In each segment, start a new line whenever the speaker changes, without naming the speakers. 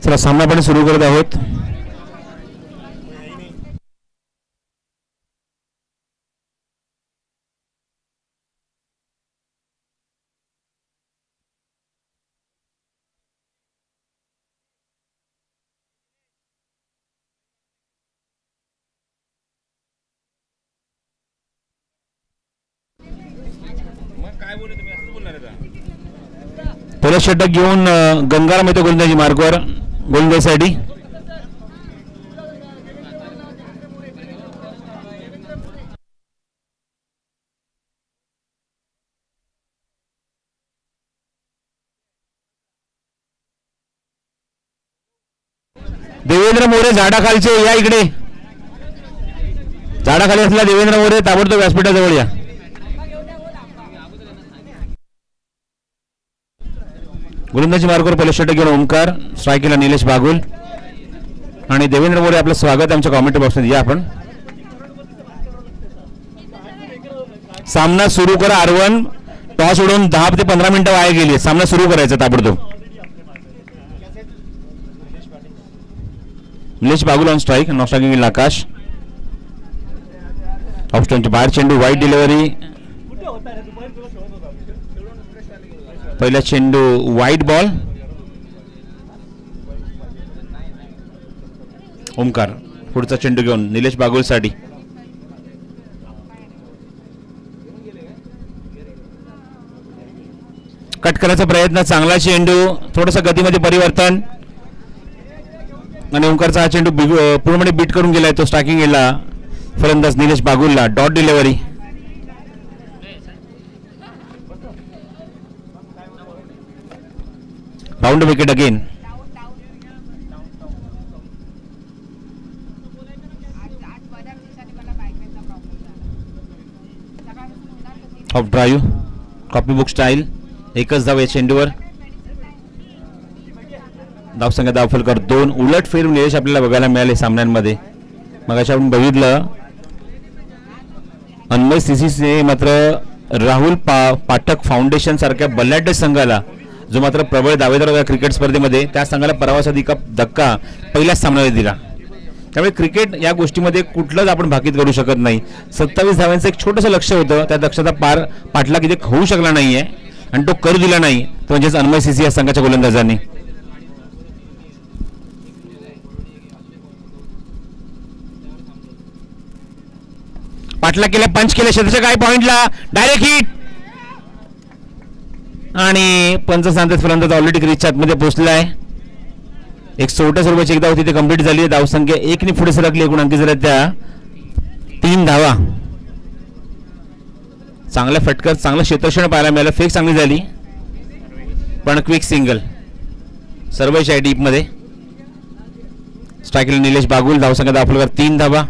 चला सामना पण सुरू करत आहोत. पहिला षटक घेऊन गंगाराम येतो गोलंदाजी मार्कवर गोलंदाजीसाठी. देवेंद्र मोरे झाडाखालचे या इकडे. झाडाखाली असलेला देवेंद्र मोरे ताबडतोब व्यासपीठाजवळ या. गोलंदाजी मार्कवर पहिलं षटक घेऊन ओमकार. स्ट्राईकला निलेश बागुल आणि देवेंद्र मोरे. आपलं स्वागत आमच्या कॉमेंट्री बॉक्समध्ये या. आपण सामना सुरू करा. आरवन टॉस उडवून 10 ते 15 मिनिटं वाया गेली. सामना सुरू करायचा ताबडतोब. Nilesh Bagul on strike. Not striking Akash. Off स्टोनच्या बाहेर चेंडू. Wide delivery. पहिला चेंडू वाईट बॉल. ओमकार पुढचा चेंडू घेऊन निलेश बागुल साठी. कट करायचा प्रयत्न. चांगला चेंडू. थोडंसं गतीमध्ये परिवर्तन आणि ओमकारचा हा चेंडू पूर्णपणे बीट करून गेलाय. तो स्ट्रायकिंग गेला फलंदाज निलेश बागुलला. Dot delivery. Round wicket again. Off drive. Copy book style. एकच धाव या चेंडूवर. धावसंख्या धावफलकर 2. उलट फेर निलेश आपल्याला बघायला मिळाले सामन्यांमध्ये. मग अशा आपण बघितलं अन्मय सीसीने मात्र राहुल पाठक फाउंडेशन सारख्या बलाढ्य संघाला, जो मात्र प्रबळ दावेदार होता क्रिकेट स्पर्धेमध्ये, त्या संघाला पराभवाचा धक्का पहिल्याच सामन्यामध्ये दिला. त्यामुळे क्रिकेट या गोष्टीमध्ये कुठलंच आपण भाकीत करू शकत नाही. 27 धावांचं एक छोटंसं लक्ष होतं. त्या लक्ष्याचा पाठलाग इथे होऊ शकला नाहीये आणि तो करू दिला नाही. तो म्हणजेच अन्मय सीसी या संघाच्या गोलंदाजांनी. पाठलाग केला. पंच केले. क्षेत्राच्या काय पॉइंटला डायरेक्ट हिट आणि पंच सांगतात फलंदाज ऑलरेडी क्रीजच्या आतमध्ये पोहोचला आहे. 168 रुपयाची एक धाव तिथे कंप्लीट झाली. धावसंख्या 1 ने पुढे सरकली. एकूण अंकी झाल्या त्या 3 धावा. चांगला फटकर, चांगलं क्षेत्रक्षण पाहायला मिळालं. फेक चांगली झाली पण क्विक सिंगल सर्वेश आहे डीप मध्ये. स्ट्राईकला निलेश बागुल. धावसंख्या धावफलकर 3 धावा.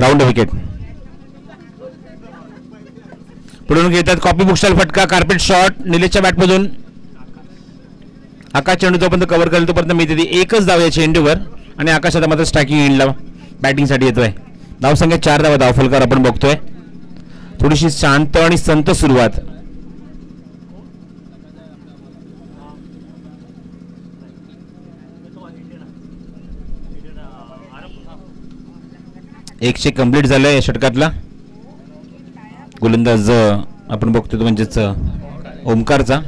Round wicket. पुढून घेतात कॉपी बुकस्टाईल फटका. Carpet shot निलेशच्या बॅटमधून. आकाश चेंडू जोपर्यंत कव्हर करेल तोपर्यंत मिळते ती एकच धाव या चेंडूवर आणि आकाश आता मात्र स्ट्रायकिंग एंडला बॅटिंगसाठी येतोय. धावसंख्या 4 धावा धावफलकर आपण बघतोय. थोडीशी शांत आणि संत सुरुवात. एक चेक कंप्लीट झालाय या षटकातला. गोलंदाज आपण बघतोय तो म्हणजेच ओमकारचा.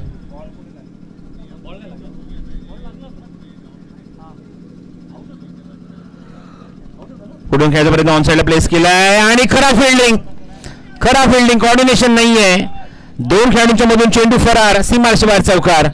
पुढून खेळायचा प्रयत्न ऑन साइडला प्लेस केलाय आणि खराब फिल्डिंग कॉर्डिनेशन नाहीये. 2 खेळाडूंच्या मधून चेंडू फरार. सीमारेषे बाहेर चौकार.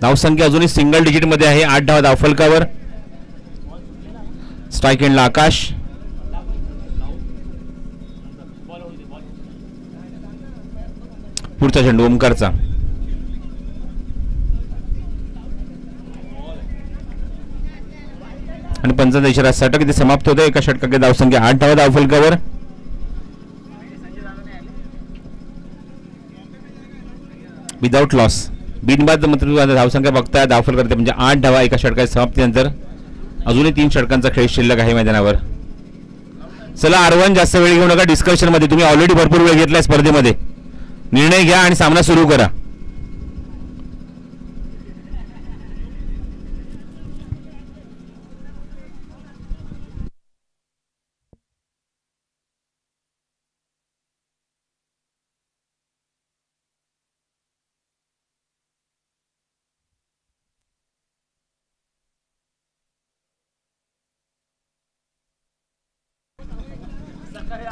धावसंख्या अजूनही सिंगल डिजिट मध्ये आहे. 8 धावा धावफलकावर. स्ट्राईक एंडला आकाश. पुढचा चेंडू ओमकारचा. आणि पंचांचा इशारा. षटक इथे समाप्त होतं. एका षटकाकडे धावसंख्या 8 धावा धावफलकावर. विदाउट लॉस बिनबाद मात्र धावसंख्या बघताय धावफल करते म्हणजे 8 धावा एका षटकाच्या समाप्तीनंतर. अजूनही 3 षटकांचा खेळ शिल्लक आहे मैदानावर. चला आरवन, जास्त वेळ घेऊ नका डिस्कशन मध्ये. तुम्ही ऑलरेडी भरपूर वेळ घेतलाय स्पर्धेमध्ये. निर्णय घ्या आणि सामना सुरू करा.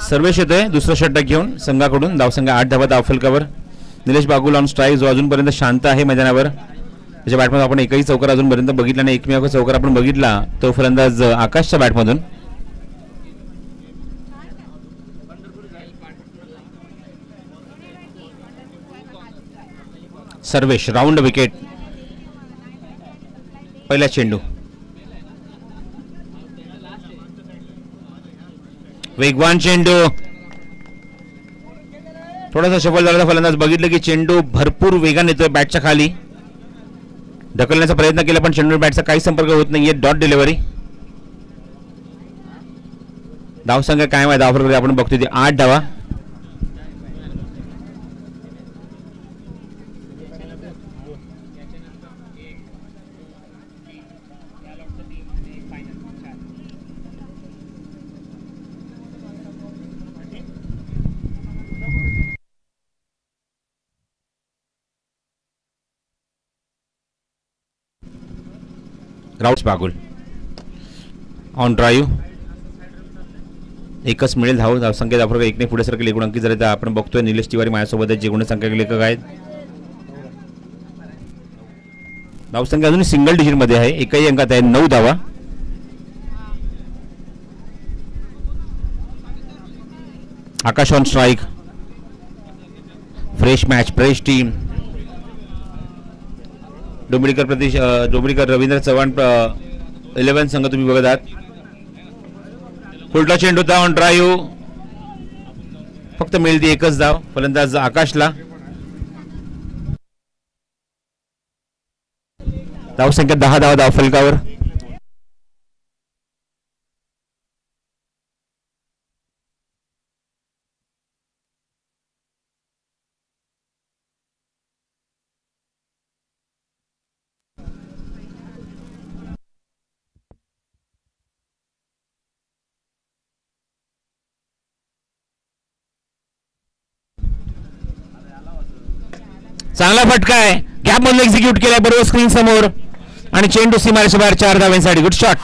सर्वेश येतोय दुसरं षटक घेऊन संघाकडून. धावसंख्या 8 धावा धावफलकावर. निलेश बागुल ऑन स्ट्राईक, जो अजूनपर्यंत शांत आहे मैदानावर. त्याच्या बॅटमधून आपण एकही चौकार अजूनपर्यंत बघितला नाही. एकमेव चौकार आपण बघितला तो फलंदाज आकाशच्या बॅटमधून. Sarvesh round wicket. पहिला चेंडू वेगवान चेंडू. थोडासा सफल झाला फलंदाज. बघितलं की चेंडू भरपूर वेगाने येतोय बॅटच्या खाली. ढकलण्याचा प्रयत्न केला पण चेंडू बॅटचा काही संपर्क होत नाहीये. Dot delivery. धावसंख्या काय आहे धावफलकावर आपण बघतोय ती 8 धावा. राऊट्स बागुल ऑन ड्राईव्ह. एकच मिळेल धावसंख्या धावफलक 1 ने पुढे सरकेल. एकूण अंकित झाले तर आपण बघतोय निलेश तिवारी माझ्यासोबत जे गुणसंख्या लेखक आहेत. धावसंख्या अजून सिंगल डिजिट मध्ये आहे. एकही अंकात आहे 9 धावा. Akash on strike. Fresh match, fresh team. डोंबिवलीकर रवींद्र चव्हाण 11 संघ तुम्ही बघत आहात. फुलटा चेंडू होता ऑन ड्राईव्ह. फक्त मिळते एकच धाव फलंदाज आकाशला. धावसंख्या 10 धावा धावफलकावर. चांगला फटका आहे. गॅप मधून एक्झिक्यूट केलाय बरोबर स्क्रीन समोर आणि चेंडू सीमारेषेच्या बाहेर 4 धावांसाठी. Good shot.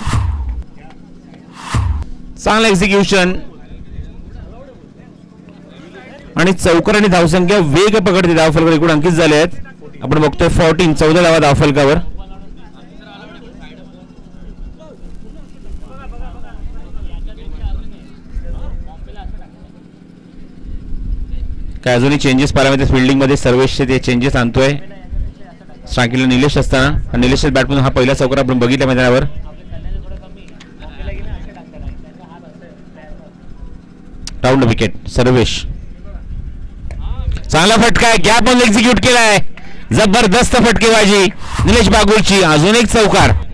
चांगलं एक्झिक्युशन आणि चौकार आणि धावसंख्या वेग पकडते. धावफलकावर एकूण अंकित झाले आहेत आपण बघतोय 14 धावा धावफलकावर. काय अजूनही चेंजेस पाहायला मिळते फिल्डिंग मध्ये. सर्वेशचे ते चेंजेस आणतोय. स्ट्रायकिंगला निलेश असताना निलेशच्या बॅटमधून हा पहिला चौकार आपण बघितला मैदानावर. Round wicket Sarvesh. चांगला फटका आहे. गॅप मधून एक्झिक्यूट केलाय. जबरदस्त फटकेबाजी निलेश बागुलची. अजून एक चौकार.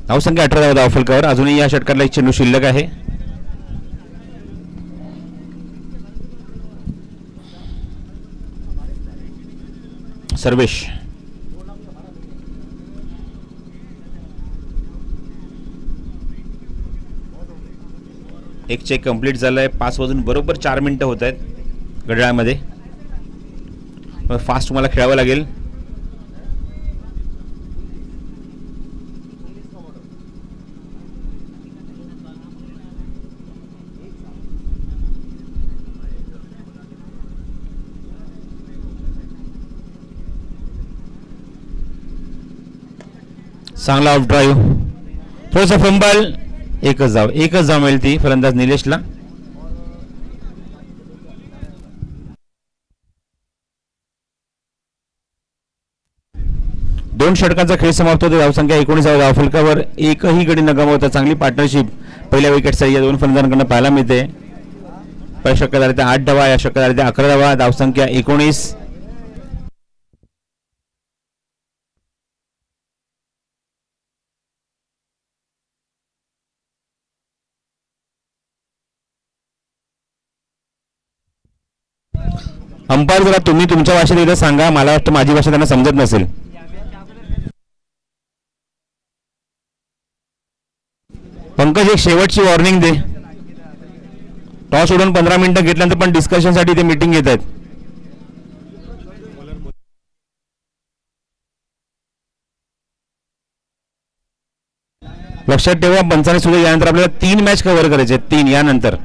धावसंख्या 18 धावा धावफलकावर. अजूनही या षटकाला एक चेंडू शिल्लक आहे. सर्वेश एक चेक कंप्लीट झालाय. 5 वाजून बरोबर 4 मिनिटं होत आहेत घड्याळामध्ये. फास्ट तुम्हाला खेळावं लागेल. चांगला ऑफ ड्राईव्ह, थोडंसं फंबल, एकच धाव मिळते फलंदाज निलेशला. दोन षटकांचा खेळ समाप्त होतो. धावसंख्या 19 धावफलकावर. एकही गडी न गमावता चांगली पार्टनरशिप पहिल्या विकेटसाठी या दोन फलंदाजांकडून पाहायला मिळते. पहिल्या षटकात आले ते 8 धावा, या षटकात आले ते 11 धावा. धावसंख्या 19. अंपायर जरा तुम्ही तुमच्या भाषेत एकदा सांगा, मला वाटतं माझी भाषा त्यांना समजत नसेल. पंकज एक शेवटची वॉर्निंग दे. टॉस सोडून 15 मिनिटं घेतल्यानंतर पण डिस्कशनसाठी ते मीटिंग घेत आहेत. लक्षात ठेवा, पंचाने सुद्धा यानंतर आपल्याला 3 मॅच कव्हर करायचे, 3 यानंतर.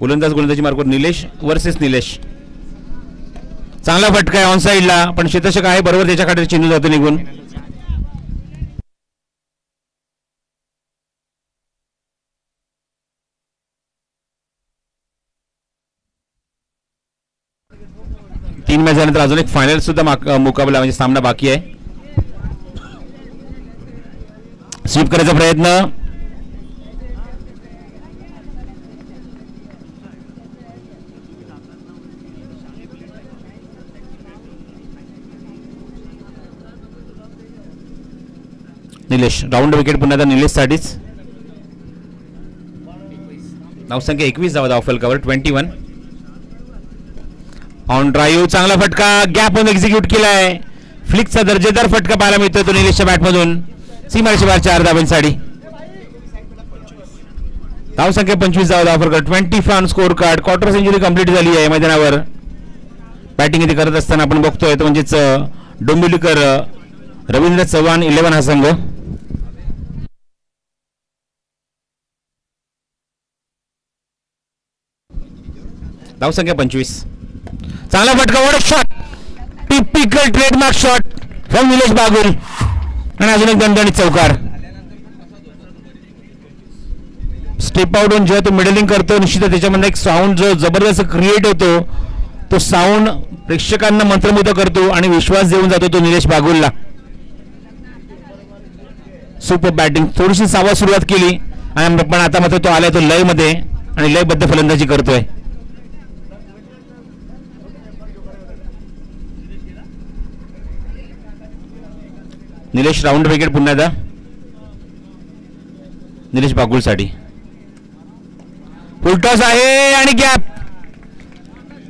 गोलंदाजी मार्कवर निलेश वर्सेस निलेश. चांगला फटका आहे ऑन साईडला, पण क्षेत्ररक्षक आहे बरोबर, त्याच्याकडे चिन्ह जातो निघून. तीन मॅच झाल्यानंतर अजून एक फायनल सुद्धा मुकाबला म्हणजे सामना बाकी आहे. स्वीप करायचा प्रयत्न. निलेश राऊंड विकेट पुन्हा निलेश साठीच. धावसंख्या 21 धावफलकावर 21. ऑन ड्राईव्ह, चांगला फटका गॅपमधून एक्झिक्यूट केलाय. फ्लिकचा दर्जेदार फटका पाहायला मिळतोय तो निलेशच्या बॅटमधून. सीमारेषे बाहेर 4 धावांसाठी. धावसंख्या 25 धावफलकावर 25 on score card. Quarter century complete झाली आहे मैदानावर. बॅटिंग इथे करत असताना आपण बघतोय तो म्हणजेच डोंबिवलीकर रवींद्र चव्हाण 11 हा संघ. धावसंख्या 25. चांगला फटका, वड shot, typical trademark shot from Nilesh Bagul. आणि अजून एक दणदणीत चौकार. स्टेप आउट होऊन जेव्हा तो मिडलिंग करतो निश्चितच त्याच्यामध्ये एक साऊंड जो जबरदस्त क्रिएट होतो, तो साऊंड प्रेक्षकांना मंत्रमुग्ध करतो आणि विश्वास देऊन जातो तो निलेश बागुलला. सुपर बॅटिंग, थोडीशी सावध सुरुवात केली आणि पण आता मात्र तो आलाय तो लय मध्ये आणि लयबद्ध फलंदाजी करतोय. निलेश राऊंड विकेट पुन्हा एकदा निलेश बागुलसाठी. फुलटॉस आहे आणि गॅप.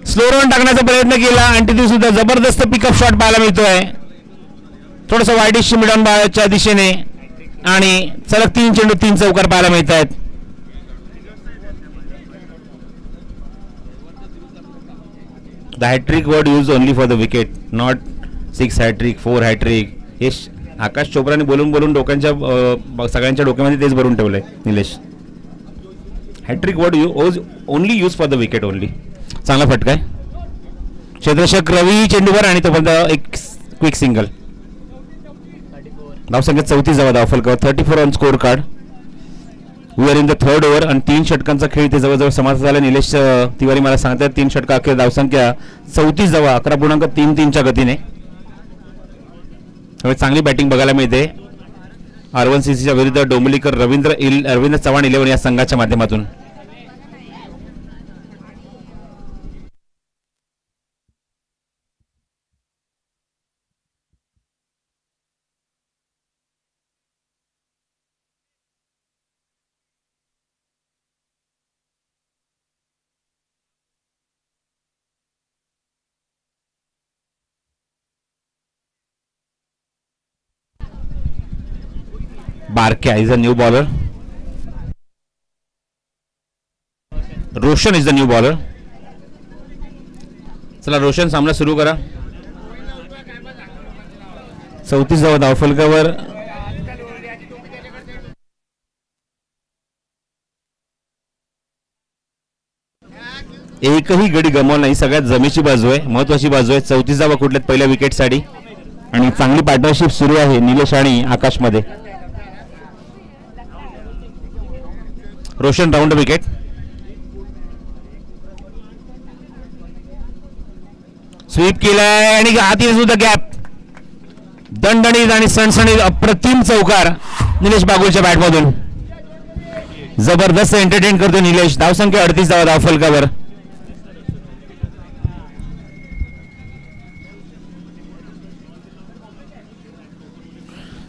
स्लो रन टाकण्याचा प्रयत्न केला आणि तिथे सुद्धा जबरदस्त पिकअप शॉट पाहायला मिळतोय. थोडस वाईडिश मिडॉन बाळाच्या दिशेने आणि सलग 3 चेंडू 3 चौकार पाहायला मिळत आहेत. The hattrick word use only for the wicket, not 6 hattrick 4 hattrick. हे आकाश चोप्राने बोलून बोलून डोक्यांच्या सगळ्यांच्या डोक्यामध्ये तेच भरून ठेवलंय Nilesh. Hattrick word only use for the wicket only. चांगला फटका आहे. क्षेत्ररक्षक रवी चेंडूवर आणि तोपर्यंत एक क्विक सिंगल. धावसंख्या 34 धावफलकावर 34 on score card. We are in the 3rd over आणि 3 षटकांचा खेळ इथे जवळजवळ समाप्त झाला. निलेश तिवारी मला सांगतात 3 षटका अखेर धावसंख्या 34 11.33च्या गतीने. चांगली बॅटिंग बघायला मिळते R1CCच्या विरुद्ध डोंबिवलीकर रवींद्र चव्हाण 11 या संघाच्या माध्यमातून. Barkya is the new bowler. Roshan is the new bowler. चला रोशन सामना सुरू करा. 34 धावफलकावर एकही गडी गमावला नाही. सगळ्यात जमेची बाजू आहे, महत्वाची बाजू आहे. 34 धावा कुठल्यात पहिल्या विकेटसाठी आणि चांगली पार्टनरशिप सुरू आहे निलेश आणि आकाशमध्ये. रोशन राऊंड विकेट. स्वीप केलाय आणि आधी सुद्धा गॅप. दणदणीत आणि सणसणीत अप्रतिम चौकार निलेश बागुलच्या बॅटमधून. जबरदस्त एंटरटेन करतो निलेश. धावसंख्या 38 धावा धावफलकावर.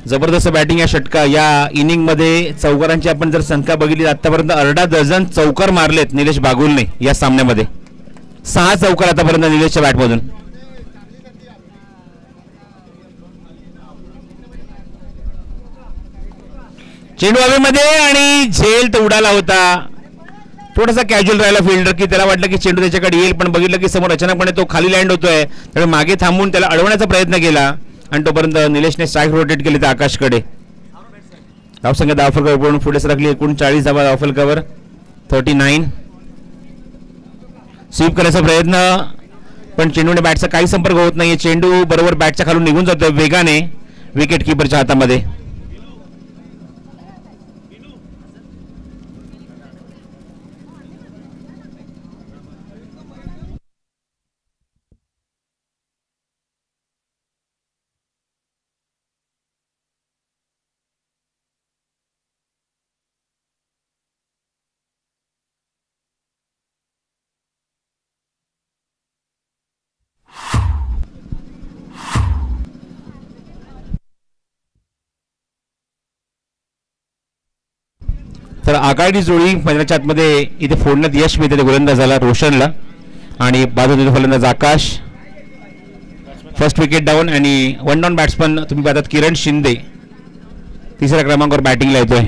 जबरदस्त बॅटिंग या षटका या इनिंग मध्ये. चौकारांची आपण जर संख्या बघितली आतापर्यंत अर्धा डझन चौकार मारलेत निलेश बागुलने या सामन्यामध्ये. 6 चौकार आतापर्यंत निलेशच्या बॅटमधून. चेंडू हवेमध्ये आणि झेल तर उडाला होता. थोडासा कॅज्युअल राहिला फिल्डर की त्याला वाटलं की चेंडू त्याच्याकडे येईल, पण बघितलं की समोर अचानकपणे तो खाली लँड होतोय. त्यामुळे मागे थांबून त्याला अडवण्याचा प्रयत्न केला आणि तोपर्यंत निलेशने स्ट्राईक रोटेट केली त्या आकाशकडे. धावसंख्या धावफलकावर पुढे सरकली. 39 धावा धावफलकावर. 39. स्वीप करायचा प्रयत्न पण चेंडूने बॅटचा काही संपर्क होत नाहीये. चेंडू बरोबर बॅटच्या खालून निघून जातोय वेगाने विकेट किपरच्या हातामध्ये. तर आघाडी जोडी मैदानाच्या आतमध्ये इथे फोडण्यात यश मिळते गोलंदाजाला रोशनला आणि बाजूला फलंदाज आकाश. फर्स्ट विकेट डाऊन आणि 1 डाऊन बॅट्समन तुम्ही पाहतात किरण शिंदे तिसऱ्या क्रमांकावर बॅटिंगला येतोय.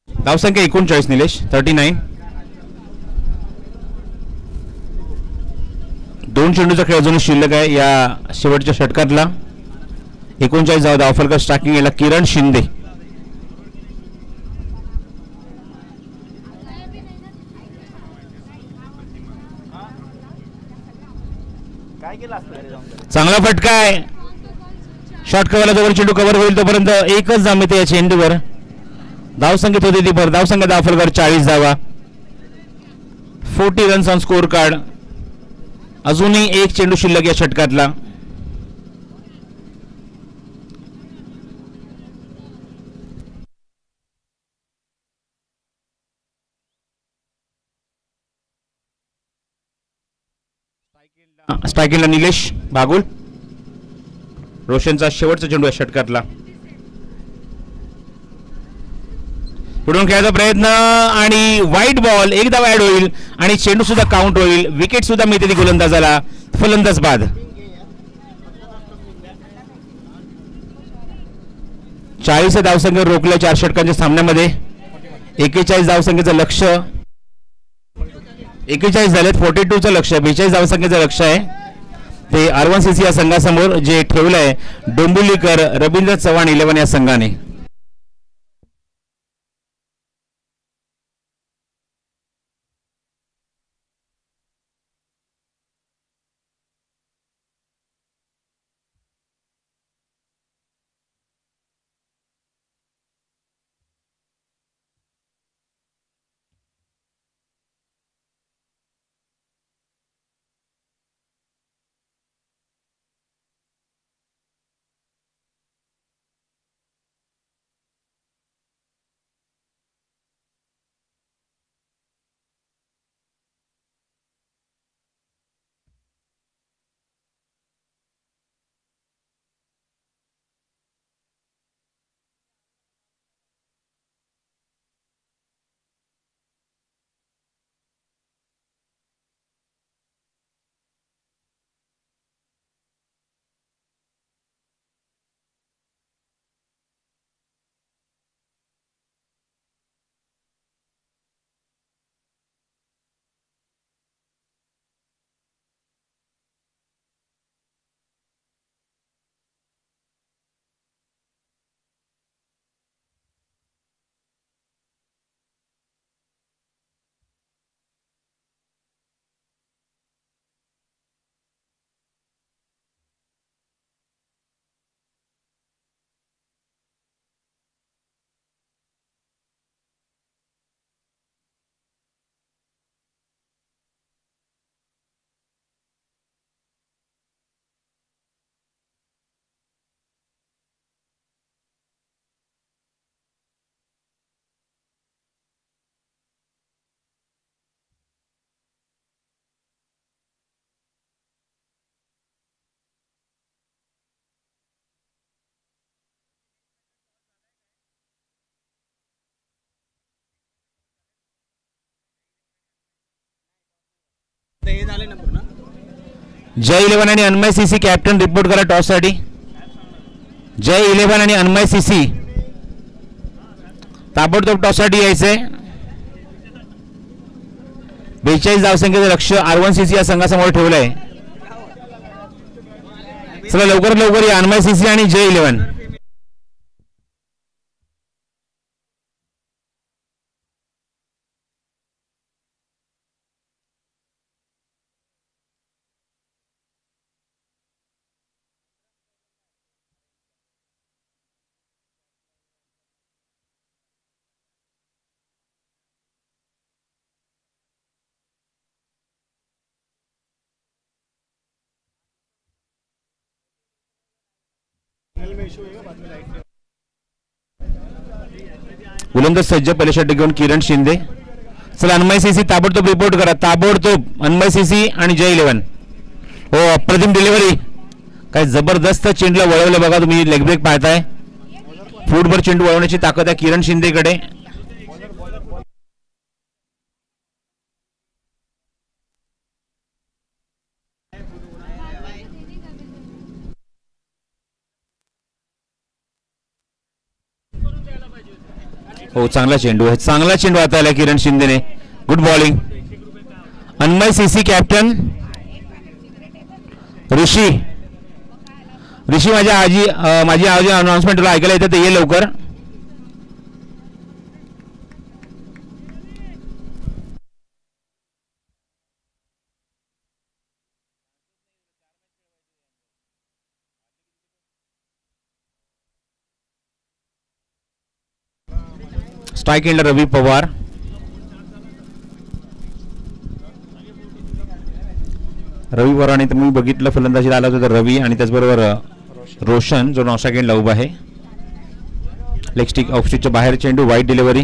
धावसंख्या 39 निलेश. 39. 2 चेंडूचा खेळ अजून शिल्लक आहे या शेवटच्या षटकातला. 39 धावा धावफलक. स्ट्रायकिंग याला किरण शिंदे. चांगला फटका आहे. शॉर्ट कव्हरला जोवर चेंडू कव्हर होईल तोपर्यंत एकच धाव मिळते या चेंडूवर. धावसंख्येत होते ती भर. धावसंख्या धावफलकावर 40 धावा. 40 रन्स ऑन स्कोर कार्ड. अजूनही एक चेंडू शिल्लक या षटकातला. स्ट्रायकिंगला निलेश बागुल. रोशनचा शेवटचा चेंडू या षटकातला. पुढून खेळायचा प्रयत्न आणि वाईट बॉल. एक धाव ऍड होईल आणि चेंडू सुद्धा काउंट होईल. विकेट सुद्धा मिळते ती गोलंदाजाला. फलंदाज बाद. 40 धावसंख्या रोखल्या 4 षटकांच्या सामन्यामध्ये. 41 धावसंख्येचं लक्ष्य. 41 झालेत. 42चं लक्ष्य. 42 धावसंख्येचं लक्ष्य आहे ते R1CC या संघासमोर जे ठेवलंय डोंबिवलीकर रवींद्र चव्हाण 11 या संघाने. जय 11 आणि अन्मय सीसी कॅप्टन रिपोर्ट करा टॉस साठी. जय 11 आणि अन्मय सीसी ताबडतोब टॉस साठी यायचंय. 42 धावसंख्येचं लक्ष R1 सीसी या संघासमोर ठेवलंय. चला लवकर लवकर या अन्मय सीसी आणि जय 11. गोलंदाज सज्ज पहिल्या षटक घेऊन किरण शिंदे. चला अन्मय सीसी ताबडतोब रिपोर्ट करा. ताबडतोब अन्मय सीसी आणि जय 11. हो अप्रतिम डिलिव्हरी. काय जबरदस्त चेंडूला वळवलं बघा तुम्ही. लेग ब्रेक पाहताय. फूटभर चेंडू वळवण्याची ताकद आहे किरण शिंदेकडे. हो चांगला चेंडू आहे. चांगला चेंडू हाताळला किरण शिंदेने. Good bowling. Anmay CC captain. Rishi माझी आजी अनाउन्समेंट तुला ऐकायला येतं ते ये लवकर. स्ट्राइक एंडर रवी पवार. रवी पवार आणि तुम्ही बघितलं फलंदाजीला आला होता रवी आणि त्याचबरोबर रोशन जो 9 सेकंडला उभा आहे. लेग स्टिक ऑफ स्टिकच्या बाहेर चेंडू. Wide delivery.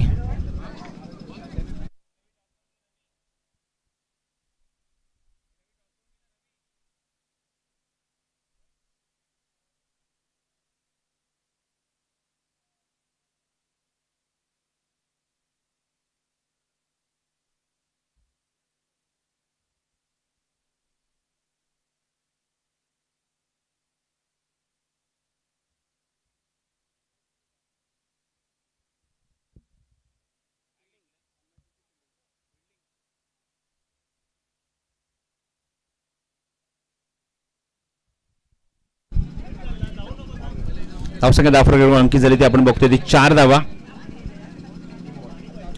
धावसंख्या 10 अंकित झाली ती आपण बघतोय ती 4 धावा.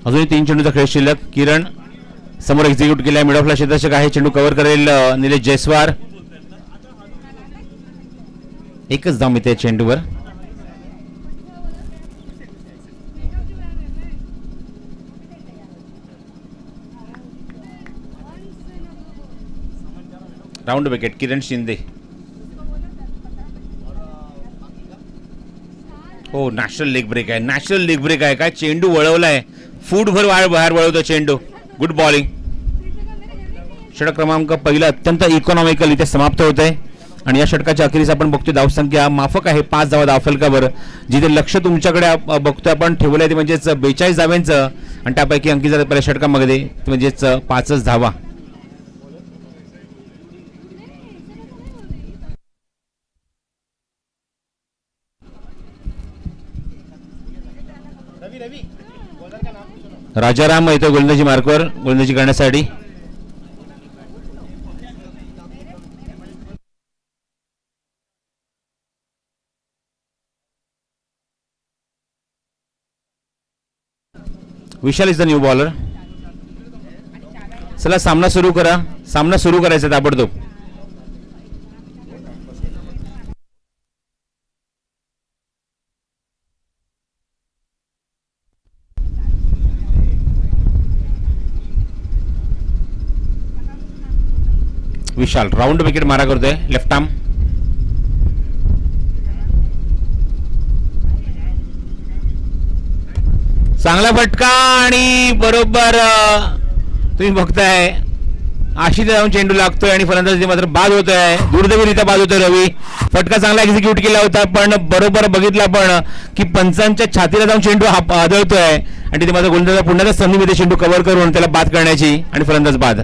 अजूनही 3 चेंडूचा खेळ शिल्लक. किरण समोर एक्झिक्यूट केलाय. मिड ऑफला क्षेत्ररक्षक आहे. चेंडू कव्हर करेल निलेश जयस्वार. एकच धाव मिळते चेंडूवर. राऊंड विकेट किरण शिंदे. हो नॅशनल लेग ब्रेक आहे. नॅशनल लेग ब्रेक आहे. काय चेंडू वळवलाय. फूटभर बाहेर वळवतो चेंडू. Good bowling. षटक क्रमांक पहिला अत्यंत इकॉनॉमिकल इथे समाप्त होत आहे आणि या षटकाच्या अखेरीस आपण बघतोय धावसंख्या माफक आहे 5 धावा धावफलकावर. जिथे लक्ष तुमच्याकडे बघतोय आपण ठेवलंय ते म्हणजेच 42 धाव्यांचं आणि त्यापैकी अंकित झाले पहिल्या षटकामध्ये म्हणजेच 5च धावा. राजाराम येतो गोलंदाजी मार्कवर गोलंदाजी करण्यासाठी. विशाल इज द न्यू बॉलर. चला सामना सुरू करा. सामना सुरू करायचा ताबडतोब. विशाल राउंड विकेट मारा करतोय लेफ्ट आर्म. चांगला फटका आणि बरोबर तुम्ही बघताय आशी जाऊन चेंडू लागतोय आणि फलंदाजी मात्र बाद होतोय. दुर्दैवीरित्या बाद होतोय रवी. फटका चांगला एक्झिक्यूट केला होता पण बरोबर बघितला पण की पंचांच्या छातीला जाऊन चेंडू आदळतोय आणि तिथे मात्र गोलंदाज पुन्हा संधीमध्ये चेंडू कव्हर करून त्याला बाद करण्याची आणि फलंदाज बाद.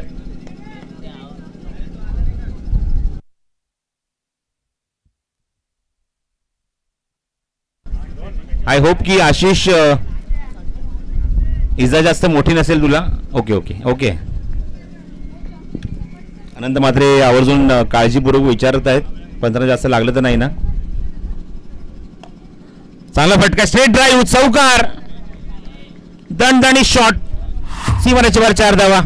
आय होप की आशिष इजा जास्त मोठी नसेल तुला. Okay okay okay. Anant Matre आवर्जून काळजीपूर्वक विचारत आहेत पंधरा जास्त लागलं तर नाही ना. चांगला फटका स्ट्रेट ड्राईव्ह चौकार दणदणी शॉट सीमारेषेच्या वर 4 धावा.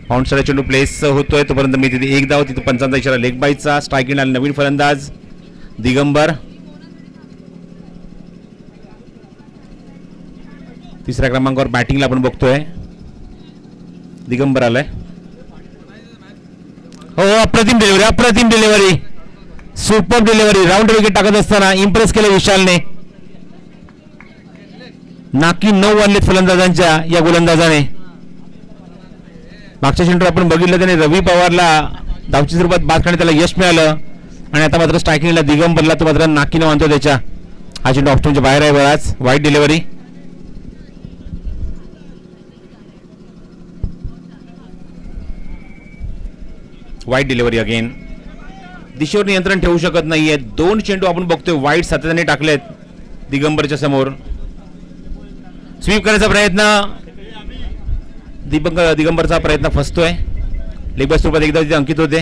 बाउन्सर चेंडू प्लेस होतोय तोपर्यंत मी तिथे 1 धाव. तिथे 55 इशारा लेग बाईचा. स्ट्रायकिंग आला नवीन फलंदाज दिगंबर. तिसऱ्या क्रमांकावर बॅटिंगला आपण बघतोय दिगंबर आलाय. हो अप्रतिम डिलिव्हरी अप्रतिम delivery super delivery. Round wicket टाकत असताना इम्प्रेस केलं विशालने. नाकी 9 आणलेत फलंदाजांच्या या गोलंदाजाने. मागच्या चेंडूवर आपण बघितलं त्याने रवी पवारला धावच्या स्वरूपात बाद करण्यात त्याला यश मिळालं आणि आता मात्र स्ट्रायकिंगला दिगंबरला तो मात्र नाकीनं आणतो त्याच्या. हा चेंडू ऑप्शनच्या बाहेर आहे बराच. Wide delivery. Wide delivery again. दिशेवर नियंत्रण ठेवू शकत नाहीये. 2 चेंडू आपण बघतोय वाईट सातत्याने टाकलेत दिगंबरच्या समोर. स्वीप करण्याचा प्रयत्न दिगंबरचा प्रयत्न फसतोय. लेग बाय स्वरूपात एकदा तिथे अंकित होते.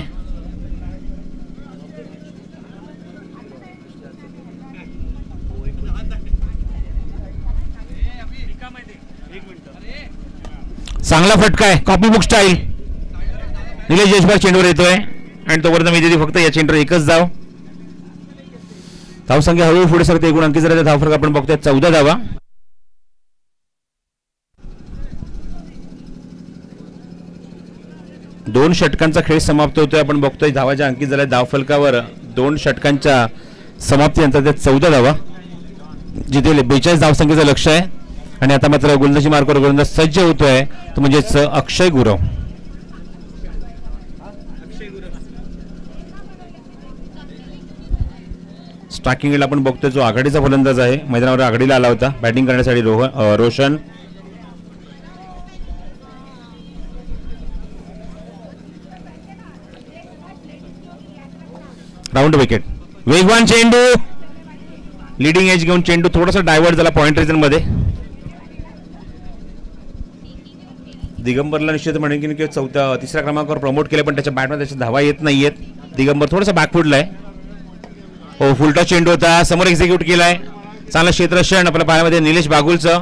चांगला फटका आहे copy book style. Nilesh Deshpal चेंडूवर येतोय आणि तोपर्यंत मी तिथे फक्त या चेंडूवर एकच धाव. धावसंख्या हळूहळू पुढे सरते. एकूण अंकी जरा धावफरक आपण बघतोय 14 धावा. दोन षटकांचा खेळ समाप्त होतोय. आपण बघतोय धावाच्या अंकित झाल्या धावफलकावर 2 षटकांच्या समाप्तीनंतर त्या 14 धावा जिथे 42 धावसंख्येचं लक्ष आहे. आणि आता मात्र गोलंदाजी मार्कवर गोलंदाज सज्ज होतोय तो म्हणजेच अक्षय गुरव. स्ट्रायकिंगला आपण बघतोय जो आघाडीचा फलंदाज आहे मैदानावर आघाडीला आला होता बॅटिंग करण्यासाठी रोशन. Round wicket. वेगवान चेंडू लीडिंग एज घेऊन चेंडू थोडासा डायव्हर्ट झाला पॉइंट रिजन मध्ये. दिगंबरला निश्चित म्हणेन की तिसऱ्या क्रमांकावर प्रमोट केले पण त्याच्या बॅटमध्ये त्याच्या धावा येत नाहीयेत. दिगंबर थोडासा बॅकफुटलाय. हो फुलटा चेंडू होता समोर एक्झिक्यूट केलाय. चांगला क्षेत्ररक्षण आपल्या पायामध्ये निलेश बागुलचं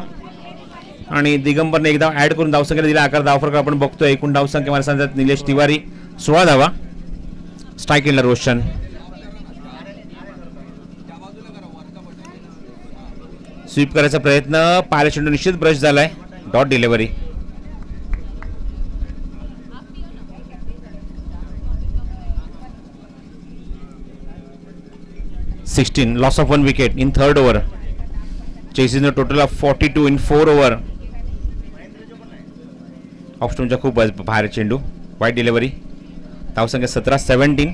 आणि दिगंबरने एकदा ऍड करून धावसंख्येला दिला आकार. धावफरक आपण बघतोय. एकूण धावसंख्या मला सांगतात निलेश तिवारी 16 धावा. स्ट्रायकिंगला रोशन. स्वीप करायचा प्रयत्न पायला चेंडू निश्चित ब्रश झालाय. Dot delivery. (16) loss of 1 wicket in third over. चेसिस टोटल ऑफ 42 इन 4 ओव्हर. ऑफस्टोनच्या खूप बाहेर चेंडू. Wide delivery. धावसंख्या 17-17.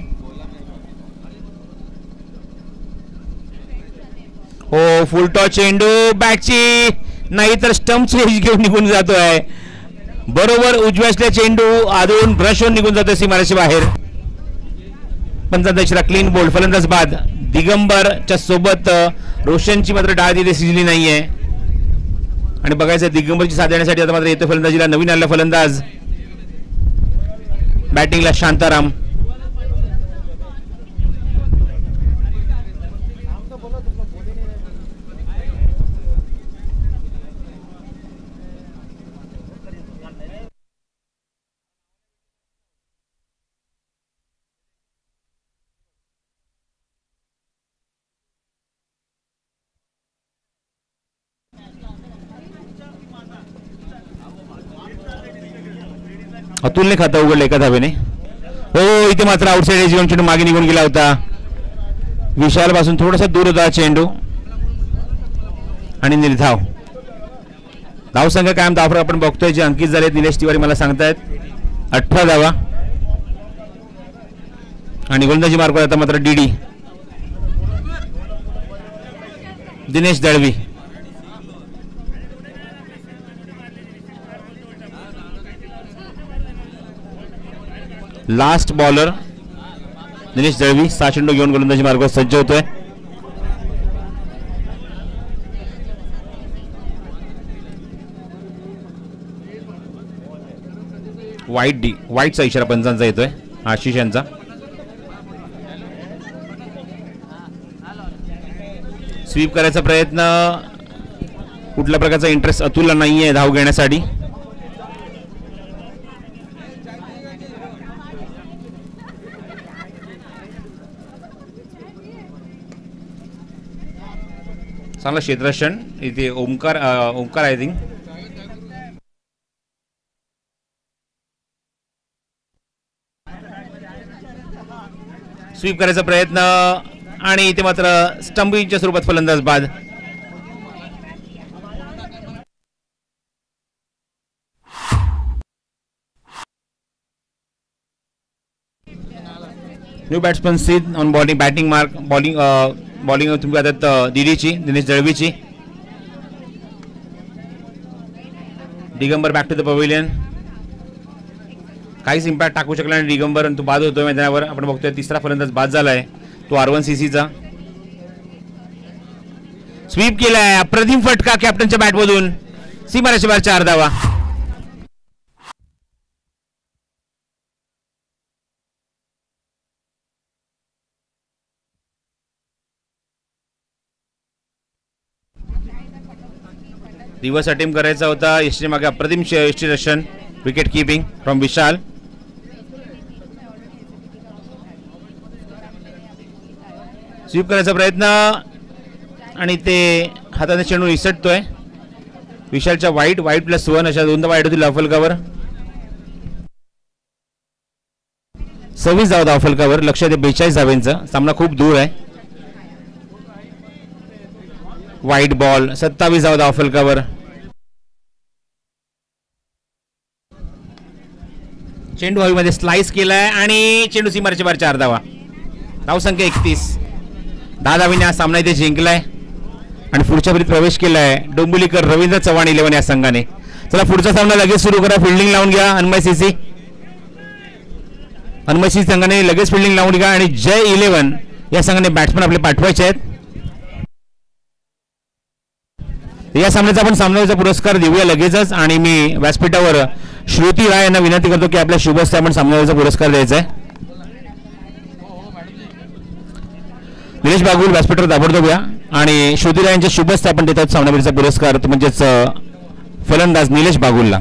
हो फुल टॉस चेंडू बॅटची नाही तर स्टंपची एज घेऊन निघून जातोय. बरोबर उजव्यासल्या चेंडू आदळून ब्रश होऊन निघून जातोय सीमारेषे बाहेर. 55 क्लीन बोल्ड. फलंदाज बाद. दिगंबरच्या सोबत रोशनची मात्र डाळ तिथे सिजली नाहीये आणि बघायचं दिगंबरची साथ देण्यासाठी आता मात्र येतो फलंदाजीला नवीन आलेला फलंदाज. बॅटिंगला शांताराम. अतुलने खाता उघडलं एका धावेने. हो इथे मात्र आउटसाइड एज घेऊन चेंडू मागे निघून गेला होता. विशाल पासून थोडासा दूर होता चेंडू आणि निर्धाव. धावसंख्या कायम धावफरक आपण बघतोय जे अंकित झाले निलेश तिवारी मला सांगतायत 18 धावा. आणि गोलंदाजी मार्कवर आता मात्र DD. Dinesh Dalvi. Last bowler Dinesh Dalvi 6 चेंडू घेऊन गोलंदाजी मार्गावर सज्ज होतोय. वाईटचा इशारा पंचांचा येतोय आशिष यांचा. स्वीप करायचा प्रयत्न, कुठल्या प्रकारचा इंटरेस्ट अतुलला नाहीये धाव घेण्यासाठी. चांगला क्षेत्ररक्षण इथे ओमकार आय थिंक. स्वीप करायचा प्रयत्न आणि इथे मात्र स्टंपिंगच्या स्वरूपात फलंदाज बाद. New batsman Siddh on bowling, batting mark, bowling तुम्ही पाहतात दिदीची, दिनेश दळवीची. Digambar back to the pavilion. काहीच इम्पॅक्ट टाकू शकला नाही दिगंबर आणि तो बाद होतोय मैदानावर. आपण बघतोय तिसरा फलंदाज बाद झालाय तो R1CCचा. स्वीप केलाय, अप्रतिम फटका कॅप्टनच्या बॅटमधून, सीमारेषेवर 4 धावा. रिव्हर्स अटेम्प्ट करायचा होता यशच्या मागे, अप्रतिम यष्टीरक्षण, wicket keeping from Vishal. Sweep करायचा प्रयत्न आणि ते हाताने चेंडू निसटतोय. विशालच्या वाईट +1 अशा 2दा वाईट होती धावफलकावर. 26 धावा धावफलकावर, लक्ष दे 42 धावांचा सामना खूप दूर आहे. वाईट बॉल, 27 धावा धावफलकावर. चेंडू हवेमध्ये स्लाइस केलाय आणि चेंडू सीमारेषेच्या बाहेर 4 धावा. धावसंख्या 31. 10 धावीने हा सामना इथे जिंकलाय आणि पुढच्या फेरीत प्रवेश केलाय डोंबिवलीकर रवींद्र चव्हाण 11 या संघाने. चला पुढचा सामना लगेच सुरू करा. फिल्डिंग लावून घ्या अन्मय सीसी संघाने लगेच फिल्डिंग लावून घ्या आणि जय 11 या संघाने बॅट्समन आपले पाठवायचे आहेत. या सामन्याचा आपण सामन्याचा पुरस्कार देऊया लगेचच आणि मी व्यासपीठावर श्रुती राय यांना विनंती करतो की आपल्या शुभस्ते आपण सामन्याचा पुरस्कार द्यायचा आहे. निलेश बागुल व्यासपीठावर ताबडतोब या आणि श्रुती राय यांच्या शुभस्ते आपण देतात सामन्याचा पुरस्कार, म्हणजेच फलंदाज निलेश बागुलला.